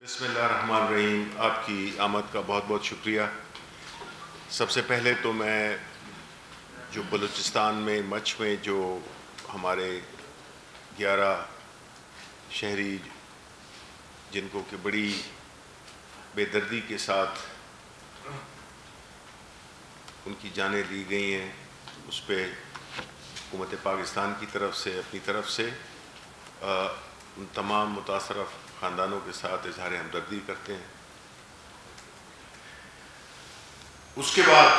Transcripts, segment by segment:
بسم اللہ الرحمن الرحیم. آپ کی آمد کا بہت بہت شکریہ. سب سے پہلے تو میں جو بلوچستان میں مچھ میں جو ہمارے 11 شہری جن کو کہ بڑی بے دردی کے ساتھ ان کی جانیں دی گئی ہیں، اس پہ حکومت پاکستان کی طرف سے اپنی طرف سے ان تمام متاثرہ خاندانوں کے ساتھ اظہار ہمدردی کرتے ہیں. اس کے بعد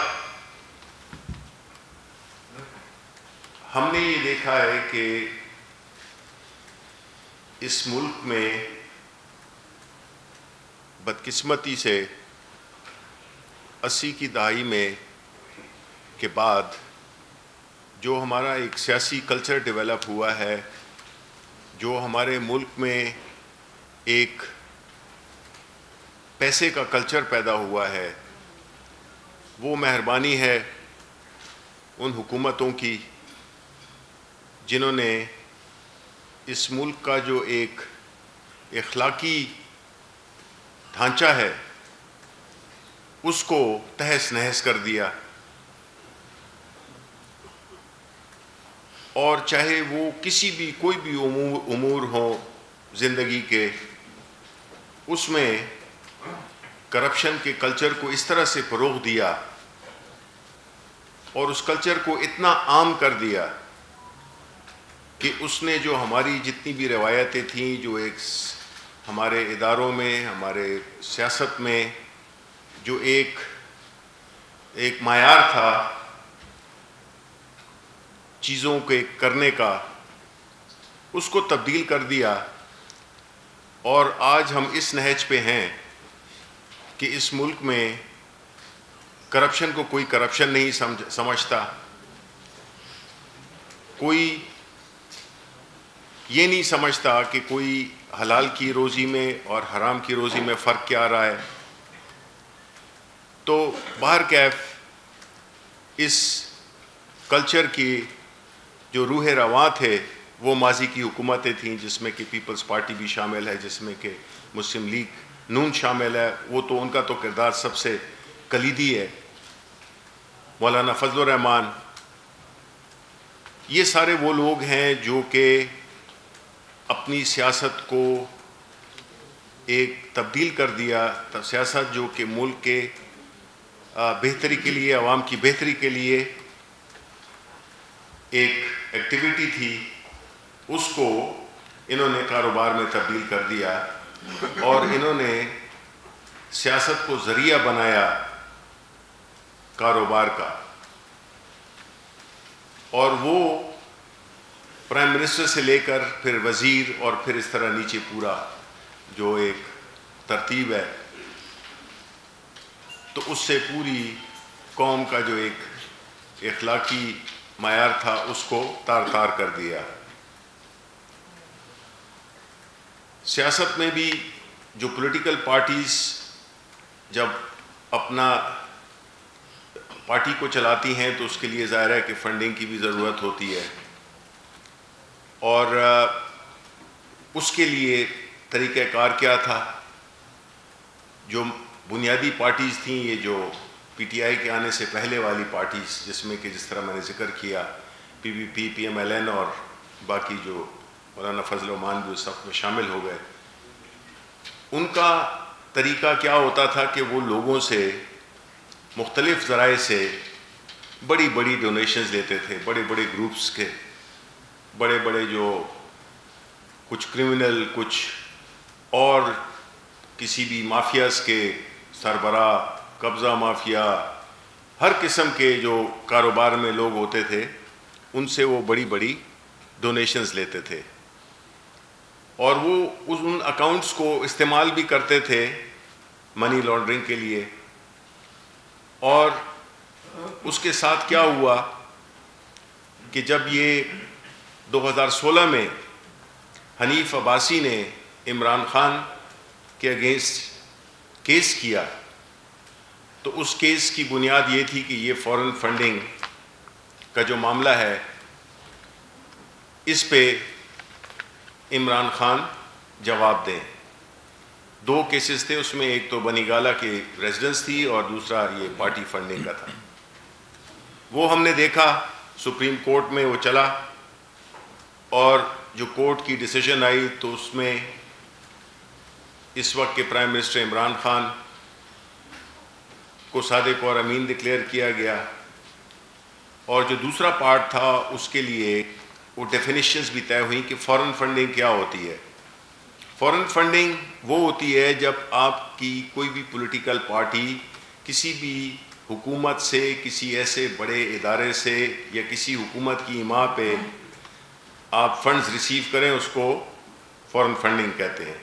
ہم نے یہ دیکھا ہے کہ اس ملک میں بدقسمتی سے 80 کی دہائی میں کے بعد جو ہمارا ایک سیاسی کلچر ڈیولپ ہوا ہے، جو ہمارے ملک میں ایک پیسے کا کلچر پیدا ہوا ہے، وہ مہربانی ہے ان حکومتوں کی جنہوں نے اس ملک کا جو ایک اخلاقی ڈھانچہ ہے اس کو تہس نہس کر دیا. اور چاہے وہ کسی بھی کوئی بھی امور ہوں زندگی کے، اس میں کرپشن کے کلچر کو اس طرح سے فروغ دیا اور اس کلچر کو اتنا عام کر دیا کہ اس نے جو ہماری جتنی بھی روایتیں تھیں، جو ایک ہمارے اداروں میں، ہمارے سیاست میں جو ایک معیار تھا چیزوں کے کرنے کا، اس کو تبدیل کر دیا. اور آج ہم اس نہج پہ ہیں کہ اس ملک میں کرپشن کو کوئی کرپشن نہیں سمجھتا، کوئی یہ نہیں سمجھتا کہ کوئی حلال کی روزی میں اور حرام کی روزی میں فرق کیا آ رہا ہے. تو بہرکیف اس کلچر کی جو روح رواں تھے وہ ماضی کی حکومتیں تھیں، جس میں کہ پیپلز پارٹی بھی شامل ہے، جس میں کہ مسلم لیگ نون شامل ہے. وہ تو ان کا تو کردار سب سے کلیدی ہے. مولانا فضل الرحمان، یہ سارے وہ لوگ ہیں جو کہ اپنی سیاست کو ایک تبدیل کر دیا. سیاست جو کہ ملک کے بہتری کے لیے، عوام کی بہتری کے لیے ایک ایکٹیویٹی تھی، اس کو انہوں نے کاروبار میں تبدیل کر دیا اور انہوں نے سیاست کو ذریعہ بنایا کاروبار کا. اور وہ پرائم منسٹر سے لے کر پھر وزیر اور پھر اس طرح نیچے پورا جو ایک ترتیب ہے، تو اس سے پوری قوم کا جو ایک اخلاقی معیار تھا اس کو تار تار کر دیا. سیاست میں بھی جو پولیٹیکل پارٹیز جب اپنا پارٹی کو چلاتی ہیں تو اس کے لیے ظاہر ہے کہ فنڈنگ کی بھی ضرورت ہوتی ہے، اور اس کے لیے طریقہ کار کیا تھا. جو بنیادی پارٹیز تھیں، یہ جو پی ٹی آئی کے آنے سے پہلے والی پارٹیز، جس میں کہ جس طرح میں نے ذکر کیا پی پی پی، پی ایم ایل این اور باقی جو مولانا فضل الرحمان بھی اس وقت میں شامل ہو گئے، ان کا طریقہ کیا ہوتا تھا کہ وہ لوگوں سے مختلف ذرائع سے بڑی بڑی ڈونیشنز لیتے تھے. بڑے بڑے گروپس کے، بڑے بڑے جو کچھ کرمنل، کچھ اور کسی بھی مافیاز کے سربراہ، قبضہ مافیا، ہر قسم کے جو کاروبار میں لوگ ہوتے تھے، ان سے وہ بڑی بڑی ڈونیشنز لیتے تھے. اور وہ ان اکاؤنٹس کو استعمال بھی کرتے تھے منی لانڈرنگ کے لیے. اور اس کے ساتھ کیا ہوا کہ جب یہ 2016 میں حنیف عباسی نے عمران خان کے اگینسٹ کیس کیا، تو اس کیس کی بنیاد یہ تھی کہ یہ فورن فنڈنگ کا جو معاملہ ہے، اس پہ عمران خان جواب دیں. دو کیسز تھے، اس میں ایک تو بنی گالا کے ریزیڈنس تھی اور دوسرا یہ پارٹی فنڈنگ کا تھا. وہ ہم نے دیکھا سپریم کورٹ میں وہ چلا، اور جو کورٹ کی ڈیسیژن آئی تو اس میں اس وقت کے پرائم منسٹر عمران خان کو صادق اور امین ڈکلیئر کیا گیا، اور جو دوسرا پارٹ تھا اس کے لیے وہ ڈیفینیشنز بھی طے ہوئیں کہ فورن فنڈنگ کیا ہوتی ہے. فورن فنڈنگ وہ ہوتی ہے جب آپ کی کوئی بھی پولیٹیکل پارٹی کسی بھی حکومت سے، کسی ایسے بڑے ادارے سے یا کسی حکومت کی حمایت پہ آپ فنڈز ریسیو کریں، اس کو فورن فنڈنگ کہتے ہیں.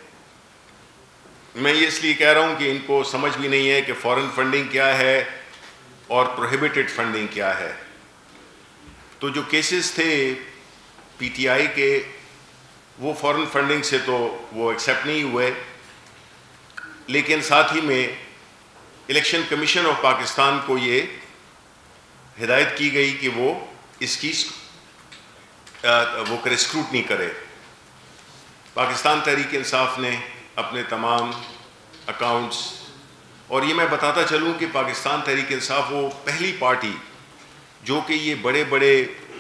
میں یہ اس لیے کہہ رہا ہوں کہ ان کو سمجھ بھی نہیں ہے کہ فورن فنڈنگ کیا ہے اور پروہیبٹڈ فنڈنگ کیا ہے. تو جو کیسز تھے پی ٹی آئی کے، وہ فورن فنڈنگ سے تو وہ ایکسیپٹ نہیں ہوئے، لیکن ساتھ ہی میں الیکشن کمیشن آف پاکستان کو یہ ہدایت کی گئی کہ وہ اس کی وہ کرے، اسکروٹنی کرے. پاکستان تحریک انصاف نے اپنے تمام اکاؤنٹس، اور یہ میں بتاتا چلوں کہ پاکستان تحریک انصاف وہ پہلی پارٹی جو کہ یہ بڑے بڑے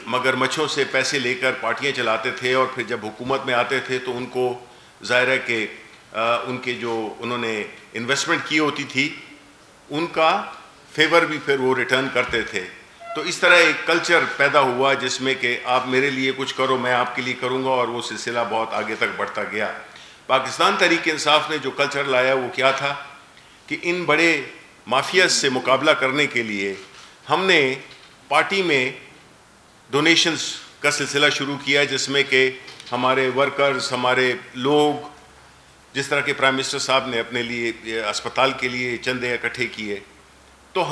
مگرمچھوں سے پیسے لے کر پارٹیاں چلاتے تھے، اور پھر جب حکومت میں آتے تھے تو ان کو ظاہر ہے کہ ان کے جو انہوں نے انویسٹمنٹ کی ہوتی تھی ان کا فیور بھی پھر وہ ریٹرن کرتے تھے. تو اس طرح ایک کلچر پیدا ہوا جس میں کہ آپ میرے لیے کچھ کرو، میں آپ کے لیے کروں گا، اور وہ سلسلہ بہت آگے تک بڑھتا گیا. پاکستان تحریک انصاف نے جو کلچر لایا وہ کیا تھا کہ ان بڑے مافیاز سے مقابلہ کرنے کے لیے ہم نے پارٹی میں ڈونیشنز کا سلسلہ شروع کیا، جس میں کہ ہمارے ورکرز، ہمارے لوگ، جس طرح کہ پرائم منسٹر صاحب نے اپنے لیے اسپتال کے لیے چندے اکٹھے کیے، تو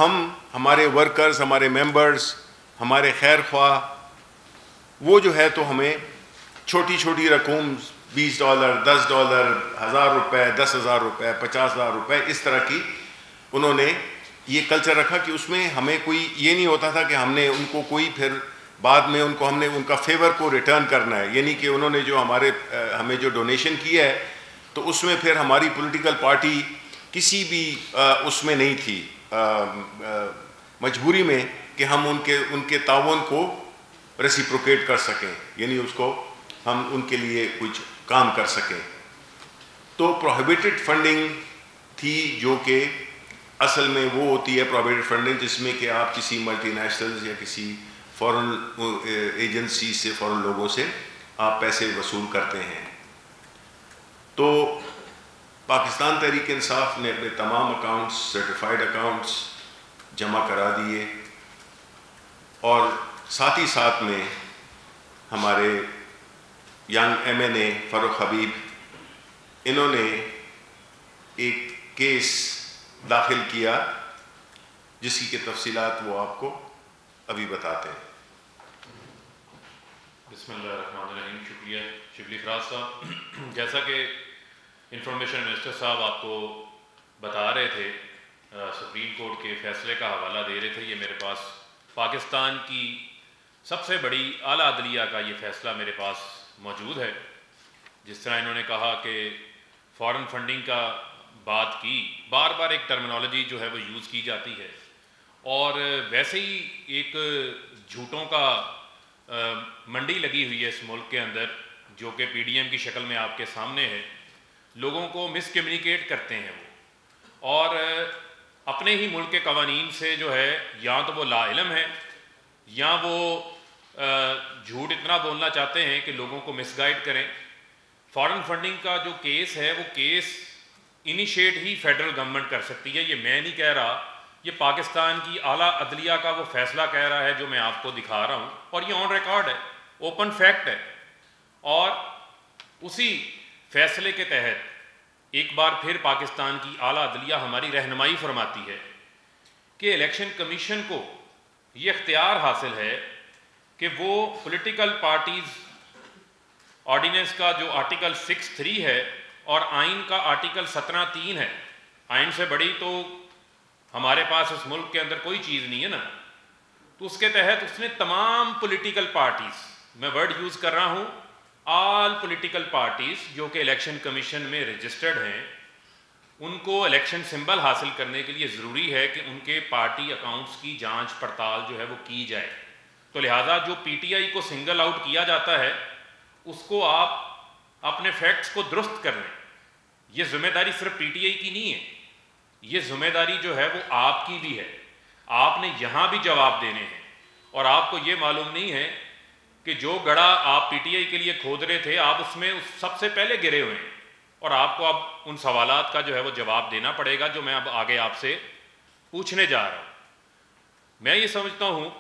ہمارے ورکرز، ہمارے ممبرز، ہمارے خیر خواہ، وہ جو ہے تو ہمیں چھوٹی چھوٹی رقم $20، $10، 1000 روپے، 10,000 روپے، 50,000 روپے، اس طرح کی انہوں نے یہ کلچر رکھا کہ اس میں ہمیں کوئی یہ نہیں ہوتا تھا کہ ہم نے ان کو کوئی پھر بعد میں ہم نے ان کا فیور کو ریٹرن کرنا ہے. یعنی کہ انہوں نے جو ہمیں جو ڈونیشن کیا ہے تو اس میں پھر ہماری پولیٹیکل پارٹی کسی بھی اس میں نہیں تھی مجبوری میں کہ ہم ان کے تعاون کو ریسیپروکیٹ کر سکیں، یعنی اس کو ہم ان کے لیے کچھ کام کر سکیں. تو پروہیبٹڈ فنڈنگ تھی، جو کہ اصل میں وہ ہوتی ہے پروہیبٹڈ فنڈنگ جس میں کہ آپ کسی ملٹی نیشنلز یا کسی فورن ایجنسی سے، فورن لوگوں سے آپ پیسے وصول کرتے ہیں. تو پاکستان تحریک انصاف نے اپنے تمام اکاؤنٹس، سرٹیفائڈ اکاؤنٹس جمع کرا دیے، اور ساتھ ہی ساتھ میں ہمارے ینگ ایم این اے فاروق حبیب، انہوں نے ایک کیس داخل کیا جس کی تفصیلات وہ آپ کو ابھی بتاتے ہیں. بسم اللہ الرحمن الرحیم. شکریہ شبلی فراز صاحب. جیسا کہ انفارمیشن منسٹر صاحب آپ کو بتا رہے تھے، سپریم کورٹ کے فیصلے کا حوالہ دے رہے تھے، یہ میرے پاس پاکستان کی سب سے بڑی اعلیٰ عدلیہ کا یہ فیصلہ میرے پاس موجود ہے. جس طرح انہوں نے کہا کہ فارن فنڈنگ کا بات کی، بار بار ایک ٹرمینالوجی جو ہے وہ یوز کی جاتی ہے، اور ویسے ہی ایک جھوٹوں کا منڈی لگی ہوئی ہے اس ملک کے اندر، جو کہ پی ڈی ایم کی شکل میں آپ کے سامنے ہے. لوگوں کو مس کمیونیکیٹ کرتے ہیں وہ، اور اپنے ہی ملک کے قوانین سے جو ہے یا تو وہ لا علم ہے، یا وہ جھوٹ اتنا بولنا چاہتے ہیں کہ لوگوں کو مس گائیڈ کریں. فارن فنڈنگ کا جو کیس ہے وہ کیس انیشیٹ ہی فیڈرل گورنمنٹ کر سکتی ہے. یہ میں نہیں کہہ رہا، یہ پاکستان کی اعلیٰ عدلیہ کا وہ فیصلہ کہہ رہا ہے جو میں آپ کو دکھا رہا ہوں، اور یہ آن ریکارڈ ہے، اوپن فیکٹ ہے. اور اسی فیصلے کے تحت ایک بار پھر پاکستان کی اعلیٰ عدلیہ ہماری رہنمائی فرماتی ہے کہ الیکشن کمیشن کو یہ اختیار حاصل ہے کہ وہ پولیٹیکل پارٹیز آرڈیننس کا جو آرٹیکل 6(3) ہے اور آئین کا آرٹیکل 17(3) ہے، آئین سے بڑی تو ہمارے پاس اس ملک کے اندر کوئی چیز نہیں ہے نا، تو اس کے تحت اس نے تمام پولیٹیکل پارٹیز، میں ورڈ یوز کر رہا ہوں، آل پولیٹیکل پارٹیز جو کہ الیکشن کمیشن میں رجسٹرڈ ہیں، ان کو الیکشن سمبل حاصل کرنے کے لیے ضروری ہے کہ ان کے پارٹی اکاؤنٹس کی جانچ پڑتال جو ہے وہ کی جائے. تو لہٰذا جو پی ٹی آئی کو سنگل آؤٹ کیا جاتا ہے اس کو آپ اپنے فیکٹس کو درست کر لیں. یہ ذمہ داری صرف پی ٹی آئی کی نہیں ہے, یہ ذمہ داری جو ہے وہ آپ کی بھی ہے. آپ نے یہاں بھی جواب دینے ہیں, اور آپ کو یہ معلوم نہیں ہے کہ جو گڑھا آپ پی ٹی آئی کے لیے کھود رہے تھے آپ اس میں سب سے پہلے گرے ہوئے ہیں, اور آپ کو اب ان سوالات کا جو ہے وہ جواب دینا پڑے گا جو میں اب آگے آپ سے پوچھنے جا رہا ہوں. میں یہ سمجھتا ہوں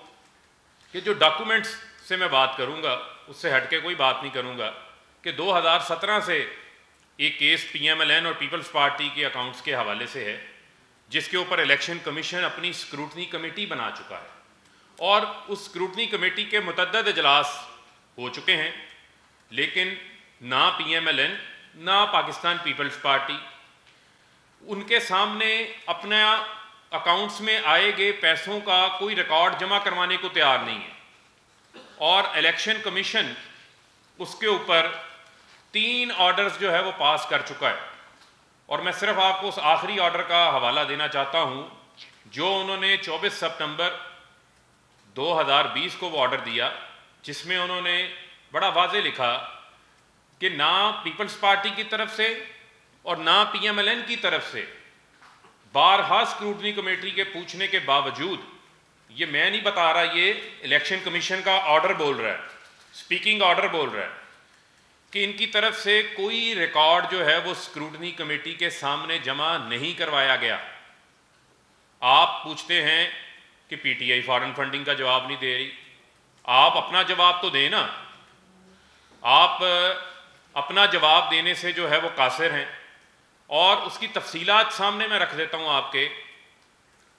کہ جو ڈاکومنٹس سے میں بات کروں گا اس سے ہٹ کے کوئی بات نہیں کروں گا کہ 2017 سے ایک case P M L N اور پیپلز پارٹی کے اکاؤنٹس کے حوالے سے ہے جس کے اوپر الیکشن کمیشن اپنی اسکروٹنی کمیٹی بنا چکا ہے, اور اس اسکروٹنی کمیٹی کے متعدد اجلاس ہو چکے ہیں, لیکن نہ پی ایم ایل این نہ پاکستان پیپلز پارٹی ان کے سامنے اپنا اکاؤنٹس میں آئے گئے پیسوں کا کوئی ریکارڈ جمع کروانے کو تیار نہیں ہے. اور الیکشن کمیشن اس کے اوپر 3 آرڈرز جو ہے وہ پاس کر چکا ہے, اور میں صرف آپ کو اس آخری آرڈر کا حوالہ دینا چاہتا ہوں جو انہوں نے 24 سپتمبر 2020 کو وہ آرڈر دیا, جس میں انہوں نے بڑا واضح لکھا کہ نہ پیپلز پارٹی کی طرف سے اور نہ پی ایم ایل این کی طرف سے بارہا اسکروٹنی کمیٹی کے پوچھنے کے باوجود, یہ میں نہیں بتا رہا, یہ الیکشن کمیشن کا آرڈر بول رہا ہے, اسپیکنگ آرڈر بول رہا ہے, کہ ان کی طرف سے کوئی ریکارڈ جو ہے وہ اسکروٹنی کمیٹی کے سامنے جمع نہیں کروایا گیا. آپ پوچھتے ہیں کہ P T I foreign funding کا جواب نہیں دے رہی, آپ اپنا جواب تو دیں نا. آپ اپنا جواب دینے سے جو ہے وہ قاصر ہیں, اور اس کی تفصیلات سامنے میں رکھ دیتا ہوں آپ کے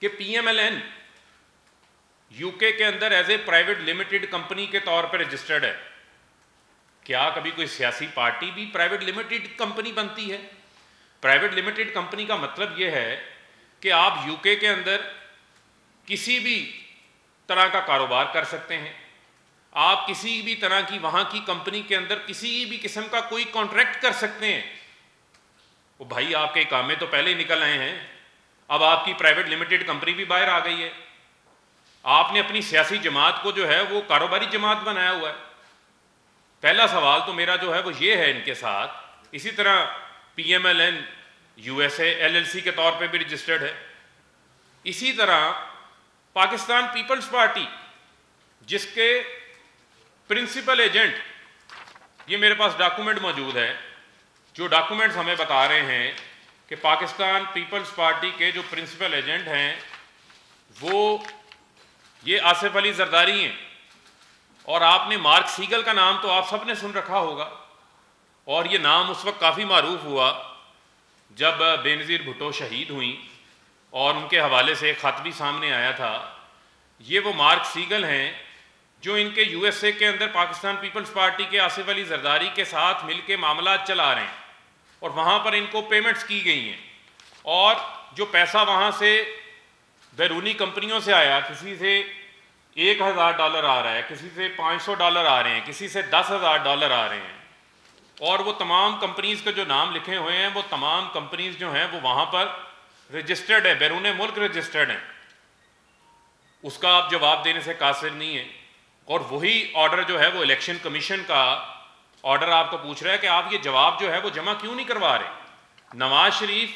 کہ P M L N U K اندر as a private limited company کے طور پر رجسٹرڈ ہے. کیا کبھی کوئی سیاسی پارٹی بھی پرائیویٹ لمیٹڈ کمپنی بنتی ہے؟ پرائیویٹ لمیٹڈ کمپنی کا مطلب یہ ہے کہ آپ یو کے اندر کسی بھی طرح کا کاروبار کر سکتے ہیں, آپ کسی بھی طرح کی وہاں کی کمپنی کے اندر کسی بھی قسم کا کوئی کانٹریکٹ کر سکتے ہیں. وہ بھائی آپ کے کام میں تو پہلے ہی نکل آئے ہیں, اب آپ کی پرائیویٹ لمیٹڈ کمپنی بھی باہر آ گئی ہے. آپ نے اپنی سیاسی جماعت کو جو ہے وہ کاروباری جماعت بنایا ہوا ہے. پہلا سوال تو میرا جو ہے وہ یہ ہے ان کے ساتھ. اسی طرح P M L N U S A L L C کے طور پہ بھی رجسٹرڈ ہے. اسی طرح پاکستان پیپلز پارٹی جس کے پرنسپل ایجنٹ, یہ میرے پاس ڈاکومنٹ موجود ہے, جو ڈاکومنٹس ہمیں بتا رہے ہیں کہ پاکستان پیپلز پارٹی کے جو پرنسپل ایجنٹ ہیں وہ یہ آصف علی زرداری ہیں. اور آپ نے مارک سیگل کا نام تو آپ سب نے سن رکھا ہوگا, اور یہ نام اس وقت کافی معروف ہوا جب بے نظیر بھٹو شہید ہوئیں اور ان کے حوالے سے ایک خط بھی سامنے آیا تھا. یہ وہ مارک سیگل ہیں جو ان کے یو ایس اے کے اندر پاکستان پیپلز پارٹی کے آصف علی زرداری کے ساتھ مل کے معاملات چلا رہے ہیں, اور وہاں پر ان کو پیمنٹس کی گئی ہیں. اور جو پیسہ وہاں سے بیرونی کمپنیوں سے آیا, کسی سے $1,000 آ رہا ہے, کسی سے $500 آ رہے ہیں, کسی سے $10,000 آ رہے ہیں, اور وہ تمام کمپنیز کے جو نام لکھے ہوئے ہیں وہ تمام کمپنیز جو ہیں وہ وہاں پر رجسٹرڈ ہیں, بیرون ملک رجسٹرڈ ہیں. اس کا آپ جواب دینے سے قاصر نہیں ہیں. اور وہی آرڈر جو ہے وہ الیکشن کمیشن کا آرڈر آپ کو پوچھ رہا ہے کہ آپ یہ جواب جو ہے وہ جمع کیوں نہیں کروا رہے. نواز شریف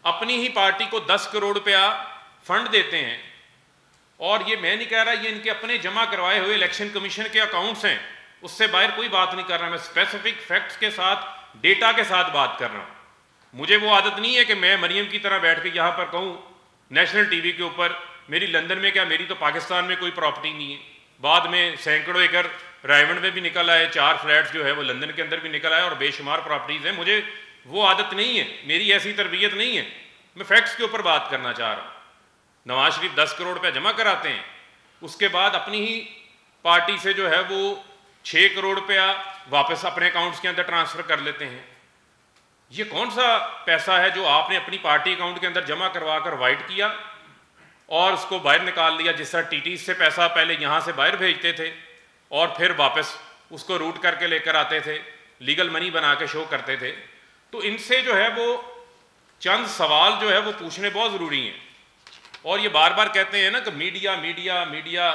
اپنی ہی پارٹی کو 10 کروڑ روپیہ فنڈ دیتے ہیں, اور یہ میں نہیں کہہ رہا, یہ ان کے اپنے جمع کروائے ہوئے الیکشن کمیشن کے اکاؤنٹس ہیں, اس سے باہر کوئی بات نہیں کر رہا. میں اسپیسیفک فیکٹس کے ساتھ ڈیٹا کے ساتھ بات کر رہا ہوں. مجھے وہ عادت نہیں ہے کہ میں مریم کی طرح بیٹھ کے یہاں پر کہوں نیشنل ٹی وی کے اوپر میری لندن میں کیا, میری تو پاکستان میں کوئی پراپرٹی نہیں ہے. بعد میں سینکڑوں ایکڑ رائیونڈ میں بھی نکل آئے, 4 فلیٹس جو ہے وہ لندن کے اندر بھی نکل آئے, اور بے شمار پراپرٹیز ہیں. مجھے وہ عادت نہیں ہے, میری ایسی تربیت نہیں ہے. میں فیکٹس کے اوپر بات کرنا چاہ رہا ہوں. نواز شریف 10 کروڑ روپے جمع کراتے ہیں, اس کے بعد اپنی ہی پارٹی سے جو ہے وہ 6 کروڑ روپیہ واپس اپنے اکاؤنٹس کے اندر ٹرانسفر کر لیتے ہیں. یہ کون سا پیسہ ہے جو آپ نے اپنی پارٹی اکاؤنٹ کے اندر جمع کروا کر وائٹ کیا اور اس کو باہر نکال لیا؟ جس طرح ٹی ٹی سے پیسہ پہلے یہاں سے باہر بھیجتے تھے اور پھر واپس اس کو روٹ کر کے لے کر آتے تھے, لیگل منی بنا کے شو کرتے تھے. تو ان سے جو ہے وہ چند سوال جو ہے وہ پوچھنے بہت ضروری ہیں. اور یہ بار بار کہتے ہیں نا کہ میڈیا میڈیا میڈیا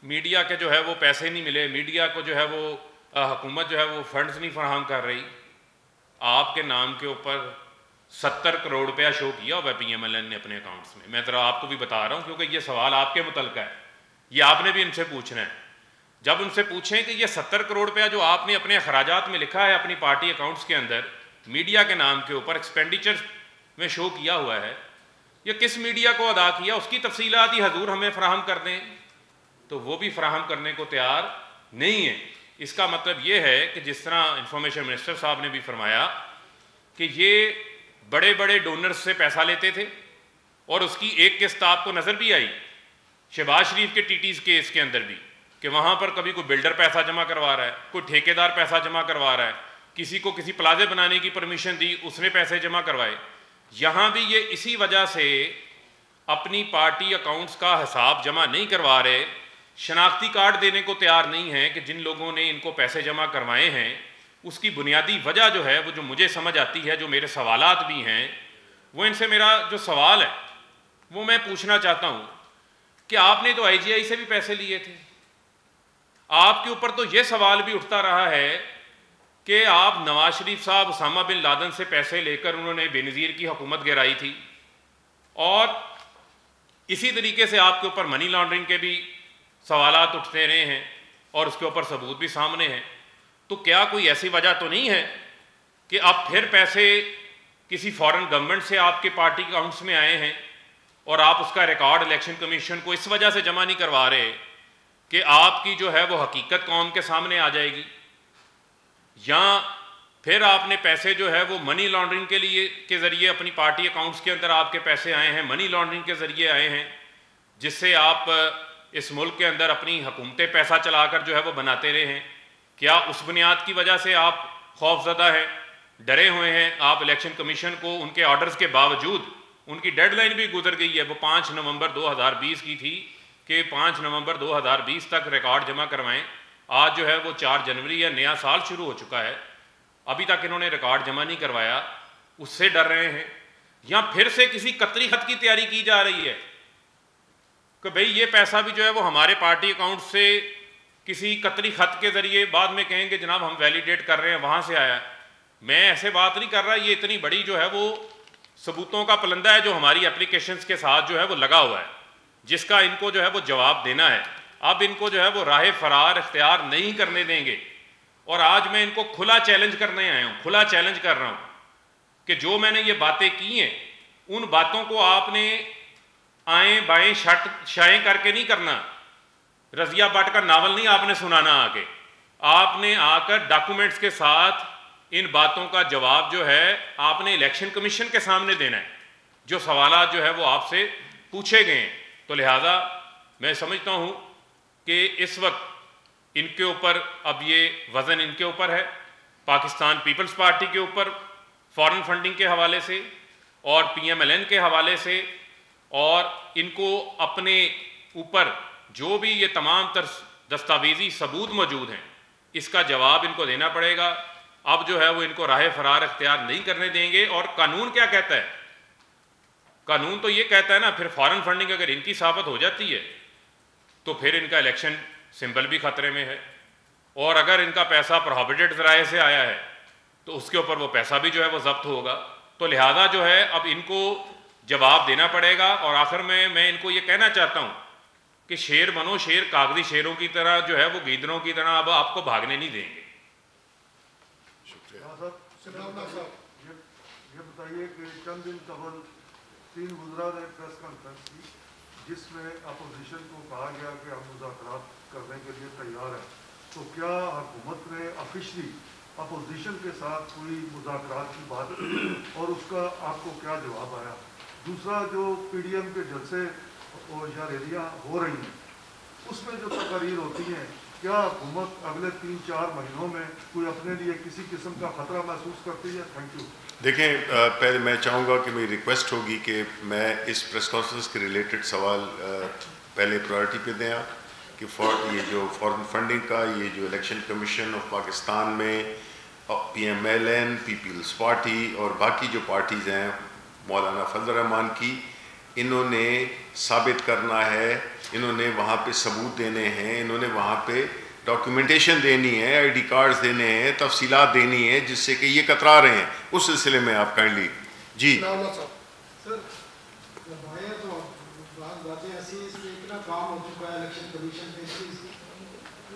میڈیا کے جو ہے وہ پیسے نہیں ملے, میڈیا کو جو ہے وہ حکومت جو ہے وہ فنڈز نہیں فراہم کر رہی. آپ کے نام کے اوپر 70 کروڑ روپیہ شو کیا ہوا ہے پی ایم ایل این نے اپنے اکاؤنٹس میں. میں ذرا آپ کو بھی بتا رہا ہوں کیونکہ یہ سوال آپ کے متعلق ہے, یہ آپ نے بھی ان سے پوچھنا ہے. جب ان سے پوچھیں کہ یہ 70 کروڑ روپیہ جو آپ نے اپنے اخراجات میں لکھا ہے اپنی پارٹی اکاؤنٹس کے اندر میڈیا کے نام کے اوپر ایکسپینڈیچر میں شو کیا ہوا ہے, یہ کس میڈیا کو ادا کیا, اس کی تفصیلات ہی حضور ہمیں فراہم کر دیں. تو وہ بھی فراہم کرنے کو تیار نہیں ہے. اس کا مطلب یہ ہے کہ جس طرح انفارمیشن منسٹر صاحب نے بھی فرمایا کہ یہ بڑے بڑے ڈونرز سے پیسہ لیتے تھے اور اس کی ایک قسط آپ کو نظر بھی آئی شہباز شریف کے ٹی ٹیز کیس کے اندر بھی کہ وہاں پر کبھی کوئی بلڈر پیسہ جمع کروا رہا ہے, کوئی ٹھیکیدار پیسہ جمع کروا رہا ہے, کسی کو کسی پلازے بنانے کی پرمیشن دی اس نے پیسے جمع کروائے. یہاں بھی یہ اسی وجہ سے اپنی پارٹی اکاؤنٹس کا حساب جمع نہیں کروا رہے, شناختی کارڈ دینے کو تیار نہیں ہیں کہ جن لوگوں نے ان کو پیسے جمع کروائے ہیں. اس کی بنیادی وجہ جو ہے وہ جو مجھے سمجھ آتی ہے, جو میرے سوالات بھی ہیں, وہ ان سے میرا جو سوال ہے وہ میں پوچھنا چاہتا ہوں کہ آپ نے تو آئی جی آئی سے بھی پیسے لیے تھے, آپ کے اوپر تو یہ سوال بھی اٹھتا رہا ہے کہ آپ نواز شریف صاحب اسامہ بن لادن سے پیسے لے کر انہوں نے بے نظیر کی حکومت گرائی تھی, اور اسی طریقے سے آپ کے اوپر منی لانڈرنگ کے بھی سوالات اٹھتے رہے ہیں اور اس کے اوپر ثبوت بھی سامنے ہیں. تو کیا کوئی ایسی وجہ تو نہیں ہے کہ اب پھر پیسے کسی فارن گورنمنٹ سے آپ کے پارٹی اکاؤنٹس میں آئے ہیں اور آپ اس کا ریکارڈ الیکشن کمیشن کو اس وجہ سے جمع نہیں کروا رہے کہ آپ کی جو ہے وہ حقیقت قوم کے سامنے آ جائے گی, یا پھر آپ نے پیسے جو ہے وہ منی لانڈرنگ کے لیے کے ذریعے اپنی پارٹی اکاؤنٹس کے اندر آپ کے پیسے آئے ہیں, منی لانڈرنگ کے ذریعے آئے ہیں جس سے آپ اس ملک کے اندر اپنی حکومتیں پیسہ چلا کر جو ہے وہ بناتے رہے ہیں. کیا اس بنیاد کی وجہ سے آپ خوف زدہ ہیں, ڈرے ہوئے ہیں؟ آپ الیکشن کمیشن کو ان کے آرڈرز کے باوجود, ان کی ڈیڈ لائن بھی گزر گئی ہے, وہ 5 نومبر 2020 کی تھی کہ 5 نومبر 2020 تک ریکارڈ جمع کروائیں. آج جو ہے وہ 4 جنوری ہے, نیا سال شروع ہو چکا ہے, ابھی تک انہوں نے ریکارڈ جمع نہیں کروایا. اس سے ڈر رہے ہیں, یا پھر سے کسی قطری خط کی تیاری کی جا رہی ہے کہ بھئی یہ پیسہ بھی جو ہے وہ ہمارے پارٹی اکاؤنٹ سے کسی قطری خط کے ذریعے بعد میں کہیں گے جناب ہم ویلیڈیٹ کر رہے ہیں وہاں سے آیا ہے. میں ایسے بات نہیں کر رہا, یہ اتنی بڑی جو ہے وہ ثبوتوں کا پلندہ ہے جو ہماری اپلیکیشنز کے ساتھ جو ہے وہ لگا ہوا ہے, جس کا ان کو جو ہے وہ جواب دینا ہے. اب ان کو جو ہے وہ راہ فرار اختیار نہیں کرنے دیں گے. اور آج میں ان کو کھلا چیلنج کرنے آیا ہوں, کھلا چیلنج کر رہا ہوں کہ جو میں نے یہ باتیں کی ہیں ان باتوں کو آپ نے آئیں بائیں شائیں کر کے نہیں کرنا. رضیہ بٹ کا ناول نہیں آپ نے سنانا آ کے, آپ نے آ کر ڈاکومنٹس کے ساتھ ان باتوں کا جواب جو ہے آپ نے الیکشن کمیشن کے سامنے دینا ہے, جو سوالات جو ہے وہ آپ سے پوچھے گئے ہیں. تو لہٰذا میں سمجھتا ہوں کہ اس وقت ان کے اوپر اب یہ وزن ان کے اوپر ہے, پاکستان پیپلز پارٹی کے اوپر فارن فنڈنگ کے حوالے سے اور پی ایم ایل این کے حوالے سے, اور ان کو اپنے اوپر جو بھی یہ تمام تر دستاویزی ثبوت موجود ہیں اس کا جواب ان کو دینا پڑے گا. اب جو ہے وہ ان کو راہ فرار اختیار نہیں کرنے دیں گے. اور قانون کیا کہتا ہے؟ قانون تو یہ کہتا ہے نا, پھر فارن فنڈنگ اگر ان کی ثابت ہو جاتی ہے تو پھر ان کا الیکشن سمبل بھی خطرے میں ہے, اور اگر ان کا پیسہ پروہیبٹڈ ذرائع سے آیا ہے تو اس کے اوپر وہ پیسہ بھی جو ہے وہ ضبط ہوگا. تو لہٰذا جو ہے اب ان کو جواب دینا پڑے گا. اور آخر میں ان کو یہ کہنا چاہتا ہوں کہ شیر بنو شیر, کاغذی شیروں کی طرح جو ہے وہ گیدڑوں کی طرح اب آپ کو بھاگنے نہیں دیں گے. یہ بتائیے کہ چند دن قبل 3 وزراء نے پریس کانفرنس کی جس میں اپوزیشن کو کہا گیا کہ ہم مذاکرات کرنے کے لیے تیار ہیں. تو کیا حکومت نے آفیشلی اپوزیشن کے ساتھ کوئی مذاکرات کی بات کی اور اس کا آپ کو کیا جواب آیا؟ دوسرا, جو پی ڈی ایم کے جلسے یا ریلیاں ہو رہی ہیں اس میں جو تقاریر ہوتی ہیں, کیا حکومت اگلے 3-4 مہینوں میں کوئی اپنے لیے کسی قسم کا خطرہ محسوس کرتی ہے؟ Thank you. دیکھیں, پہلے میں چاہوں گا کہ میری ریکویسٹ ہوگی کہ میں اس پریس کانفرنس کے ریلیٹڈ سوال پہلے پرائرٹی پہ دیں آپ, کہ یہ جو فارن فنڈنگ کا, یہ جو الیکشن کمیشن آف پاکستان میں P M L N, Peoples Party اور باقی جو پارٹیز ہیں مولانا فضل الرحمان کی. انہوں نے ثابت کرنا ہے, انہوں نے وہاں پہ ثبوت دینے ہیں, انہوں نے وہاں پہ ڈاکیومنٹیشن دینی ہے, آئی ڈی کارڈز دینے ہیں, تفصیلات دینی ہے, جس سے کہ یہ کترا رہے ہیں. اس سلسلے میں آپ کائنڈلی. جی سر باتیں ایسی اس میں اتنا کام ہو چکا ہے الیکشن کمیشن پہ,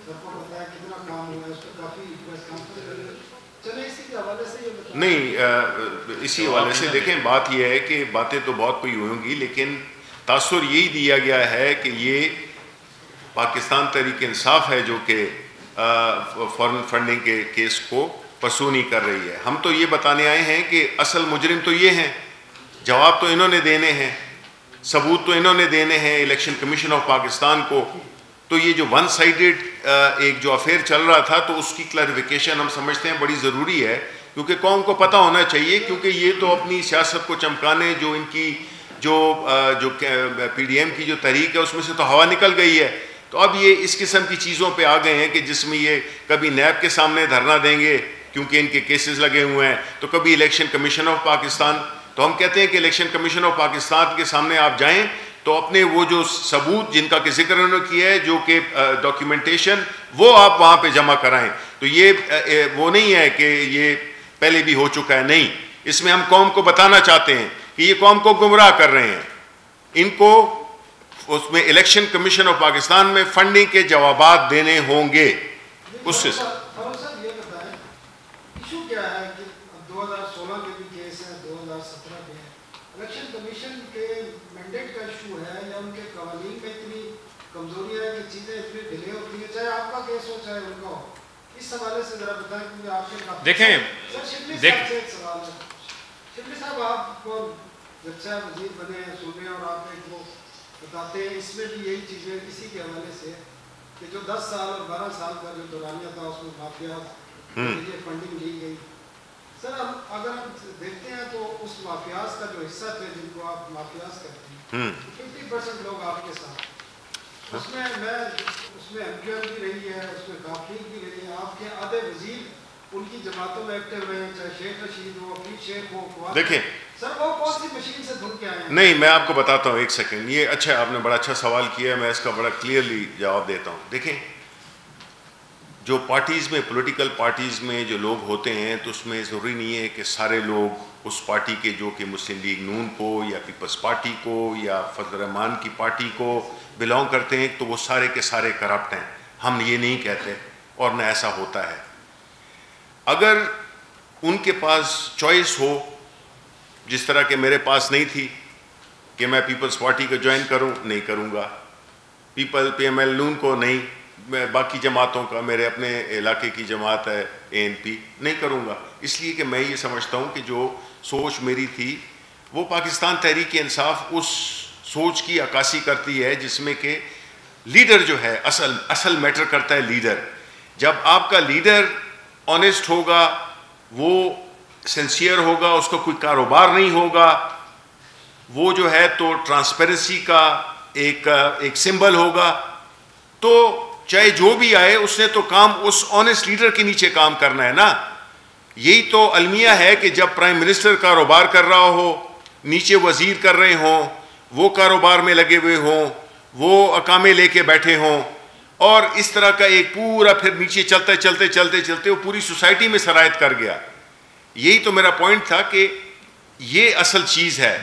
سب کو پتا ہے کتنا کام ہوا ہے, اس پہ کافی پریس کانفرنس چلے اسی کے حوالے سے یہ نہیں, اسی حوالے سے دیکھیں بات یہ ہے کہ باتیں تو بہت کوئی ہوں گی, لیکن تاثر یہی دیا گیا ہے کہ یہ پاکستان تحریک انصاف ہے جو کہ فارن فنڈنگ کے کیس کو پرسو نہیں کر رہی ہے. ہم تو یہ بتانے آئے ہیں کہ اصل مجرم تو یہ ہیں, جواب تو انہوں نے دینے ہیں, ثبوت تو انہوں نے دینے ہیں الیکشن کمیشن آف پاکستان کو. تو یہ جو ون سائیڈڈ ایک جو افیئر چل رہا تھا, تو اس کی کلیریفیکیشن ہم سمجھتے ہیں بڑی ضروری ہے, کیونکہ قوم کو پتہ ہونا چاہیے, کیونکہ یہ تو اپنی سیاست کو چمکانے جو ان کی جو پی ڈی ایم کی جو تحریک ہے اس میں سے تو ہوا نکل گئی ہے. تو اب یہ اس قسم کی چیزوں پہ آ گئے ہیں کہ جس میں یہ کبھی نیب کے سامنے دھرنا دیں گے کیونکہ ان کے کیسز لگے ہوئے ہیں, تو کبھی الیکشن کمیشن آف پاکستان. تو ہم کہتے ہیں کہ الیکشن کمیشن آف پاکستان کے سامنے آپ جائیں تو اپنے وہ جو ثبوت جن کا کہ ذکر انہوں نے کیا ہے, جو کہ ڈاکیومنٹیشن, وہ آپ وہاں پہ جمع کرائیں. تو یہ وہ نہیں ہے کہ یہ پہلے بھی ہو چکا ہے, نہیں, اس میں ہم قوم کو بتانا چاہتے ہیں کہ یہ قوم کو گمراہ کر رہے ہیں. ان کو اس میں الیکشن کمیشن آف پاکستان میں فنڈنگ کے جوابات دینے ہوں گے. اس سے کیا ہے کہ 2016 کے بھی کیس ہے, 2017 کے الیکشن کمیشن کے مینڈیٹ کا ایشو ہے یا ان کے قوانین میں اتنی کمزوریاں ہیں کہ چیزیں اتنی ڈیلے ہوتی ہیں, چاہے آپ کا کیس ہو چاہے ان کا ہو. اس حوالے سے ذرا بتائیں کیونکہ آپ کے دیکھیں سر شبلی صاحب سے ایک سوال ہے. شبلی صاحب آپ کو جب سے وزیر بنے ہیں صوبے اور آپ ایک وہ بتاتے ہیں, اس میں بھی یہی چیزیں اسی کے حوالے سے کہ جو 10 سال اور 12 سال کا جو دورانیہ تھا اس میں مافیات یہ فنڈنگ لی گئی. سر اگر ہم دیکھتے ہیں تو اس مافیاز کا جو حصہ تھے جن کو آپ مافیاز کہتے ہیں 50% لوگ آپ کے ساتھ, اس میں ایم کیو ایم بھی رہی ہے, اس میں کافلیگ بھی رہی ہے, آپ کے آدھے وزیر ان کی جماعتوں میں ایکٹیو رہے ہیں, چاہے شیخ رشید ہو, حفیظ شیخ ہو. دیکھیں سر وہ کون سی مشین سے دھل کے آئے ہیں؟ نہیں, میں آپ کو بتاتا ہوں, ایک سیکنڈ, یہ اچھا آپ نے بڑا اچھا سوال کیا ہے, میں اس کا بڑا کلیئرلی جواب دیتا ہوں. دیکھیں جو پارٹیز میں, پولیٹیکل پارٹیز میں جو لوگ ہوتے ہیں, تو اس میں ضروری نہیں ہے کہ سارے لوگ اس پارٹی کے جو کہ مسلم لیگ نون کو یا پیپلز پارٹی کو یا فضل الرحمان کی پارٹی کو بلانگ کرتے ہیں تو وہ سارے کے سارے کرپٹ ہیں. ہم یہ نہیں کہتے اور نہ ایسا ہوتا ہے. اگر ان کے پاس چوائس ہو, جس طرح کہ میرے پاس نہیں تھی کہ میں پیپلز پارٹی کو جوائن کروں, نہیں کروں گا. پی ایم ایل نون کو نہیں, میں باقی جماعتوں کا, میرے اپنے علاقے کی جماعت ہے اے این پی, نہیں کروں گا. اس لیے کہ میں یہ سمجھتا ہوں کہ جو سوچ میری تھی وہ پاکستان تحریک انصاف اس سوچ کی عکاسی کرتی ہے جس میں کہ لیڈر جو ہے اصل میٹر کرتا ہے. لیڈر, جب آپ کا لیڈر آنیسٹ ہوگا, وہ سنسیئر ہوگا, اس کا کوئی کاروبار نہیں ہوگا, وہ جو ہے تو ٹرانسپیرنسی کا ایک سمبل ہوگا, تو چاہے جو بھی آئے اس نے تو کام اس آنیسٹ لیڈر کے نیچے کام کرنا ہے نا. یہی تو المیہ ہے کہ جب پرائم منسٹر کاروبار کر رہا ہو, نیچے وزیر کر رہے ہوں, وہ کاروبار میں لگے ہوئے ہوں, وہ اقامے لے کے بیٹھے ہوں, اور اس طرح کا ایک پورا پھر نیچے چلتے وہ پوری سوسائٹی میں سرایت کر گیا. یہی تو میرا پوائنٹ تھا کہ یہ اصل چیز ہے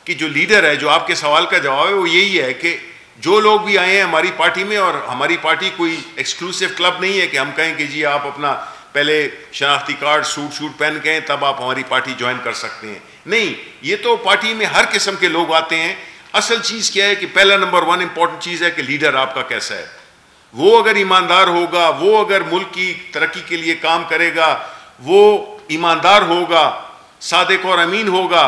کہ جو لیڈر ہے, جو آپ کے سوال کا جواب ہے وہ یہی ہے کہ جو لوگ بھی آئے ہیں ہماری پارٹی میں, اور ہماری پارٹی کوئی ایکسکلوسیو کلب نہیں ہے کہ ہم کہیں کہ جی آپ اپنا پہلے شناختی کارڈ سوٹ پہن کے تب آپ ہماری پارٹی جوائن کر سکتے ہیں. نہیں, یہ تو پارٹی میں ہر قسم کے لوگ آتے ہیں. اصل چیز کیا ہے کہ پہلا نمبر 1 امپورٹنٹ چیز ہے کہ لیڈر آپ کا کیسا ہے. وہ اگر ایماندار ہوگا, وہ اگر ملک کی ترقی کے لیے کام کرے گا, وہ ایماندار ہوگا, صادق اور امین ہوگا,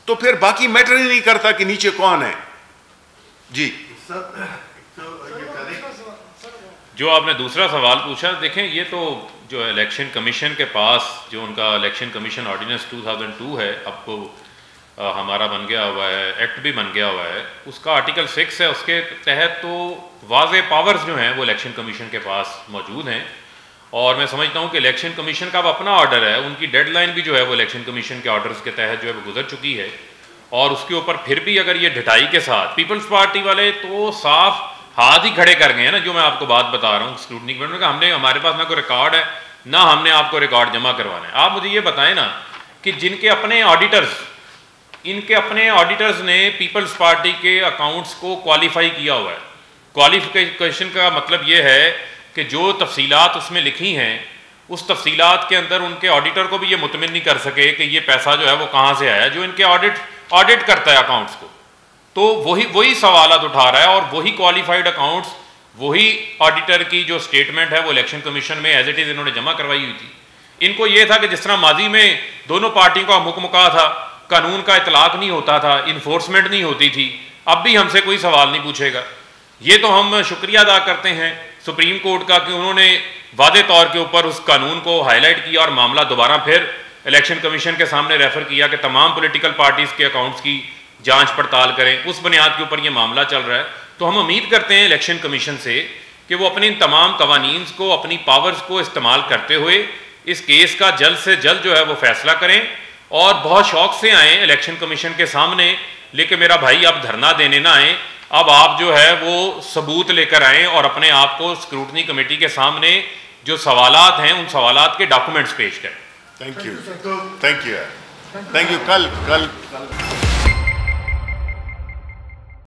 تو پھر باقی میٹر ہی نہیں کرتا کہ نیچے کون ہے. جی جو آپ نے دوسرا سوال پوچھا, دیکھیں یہ تو جو الیکشن کمیشن کے پاس جو ان کا الیکشن کمیشن آرڈیننس 2002 ہے, اب کو ہمارا بن گیا ہوا ہے, ایکٹ بھی بن گیا ہوا ہے, اس کا آرٹیکل 6 ہے, اس کے تحت تو واضح پاورز جو ہیں وہ الیکشن کمیشن کے پاس موجود ہیں, اور میں سمجھتا ہوں کہ الیکشن کمیشن کا اب اپنا آرڈر ہے, ان کی ڈیڈ لائن بھی جو ہے وہ الیکشن کمیشن کے آرڈرز کے تحت جو ہے وہ گزر چکی ہے, اور اس کے اوپر پھر بھی اگر یہ ڈھٹائی کے ساتھ پیپلز پارٹی والے تو صاف ہاتھ ہی کھڑے کر گئے ہیں نا, جو میں آپ کو بات بتا رہا ہوں اسکروٹنی کمیٹی کا, ہمارے پاس نہ کوئی ریکارڈ ہے نہ ہم نے آپ کو ریکارڈ جمع کروانا ہے. آپ مجھے یہ بتائیں نا کہ جن کے اپنے آڈیٹرز, ان کے اپنے آڈیٹرز نے پیپلز پارٹی کے اکاؤنٹس کو کوالیفائی کیا ہوا ہے. کوالیفیکیشن کا مطلب یہ ہے کہ جو تفصیلات اس میں لکھی ہیں اس تفصیلات کے اندر ان کے آڈیٹر کو بھی یہ مطمئن نہیں کر سکے کہ یہ پیسہ جو ہے وہ کہاں سے آیا, جو ان کے آڈٹ کرتا ہے اکاؤنٹس کو, تو وہی سوالات اٹھا رہا ہے, اور وہی کوالیفائڈ اکاؤنٹس, وہی آڈیٹر کی جو سٹیٹمنٹ ہے وہ الیکشن کمیشن میں ایز اٹ از انہوں نے جمع کروائی ہوئی تھی. ان کو یہ تھا کہ جس طرح ماضی میں دونوں پارٹیوں کا مکمکا تھا, قانون کا اطلاق نہیں ہوتا تھا, انفورسمنٹ نہیں ہوتی تھی, اب بھی ہم سے کوئی سوال نہیں پوچھے گا. یہ تو ہم شکریہ ادا کرتے ہیں سپریم کورٹ کا کہ انہوں نے واضح طور کے اوپر اس قانون کو ہائی لائٹ کیا اور معاملہ دوبارہ پھر الیکشن کمیشن کے سامنے ریفر کیا کہ تمام پولیٹیکل پارٹیز کے اکاؤنٹس کی جانچ پڑتال کریں. اس بنیاد کے اوپر یہ معاملہ چل رہا ہے. تو ہم امید کرتے ہیں الیکشن کمیشن سے کہ وہ اپنے ان تمام قوانین کو, اپنی پاورز کو استعمال کرتے ہوئے اس کیس کا جلد سے جلد جو ہے وہ فیصلہ کریں, اور بہت شوق سے آئیں الیکشن کمیشن کے سامنے. لیکن میرا بھائی اب دھرنا دینے نہ آئیں, اب آپ جو ہے وہ ثبوت لے کر آئیں اور اپنے آپ کو اسکروٹنی کمیٹی کے سامنے جو سوالات ہیں ان سوالات کے ڈاکومنٹس پیش کریں. Thank you. کل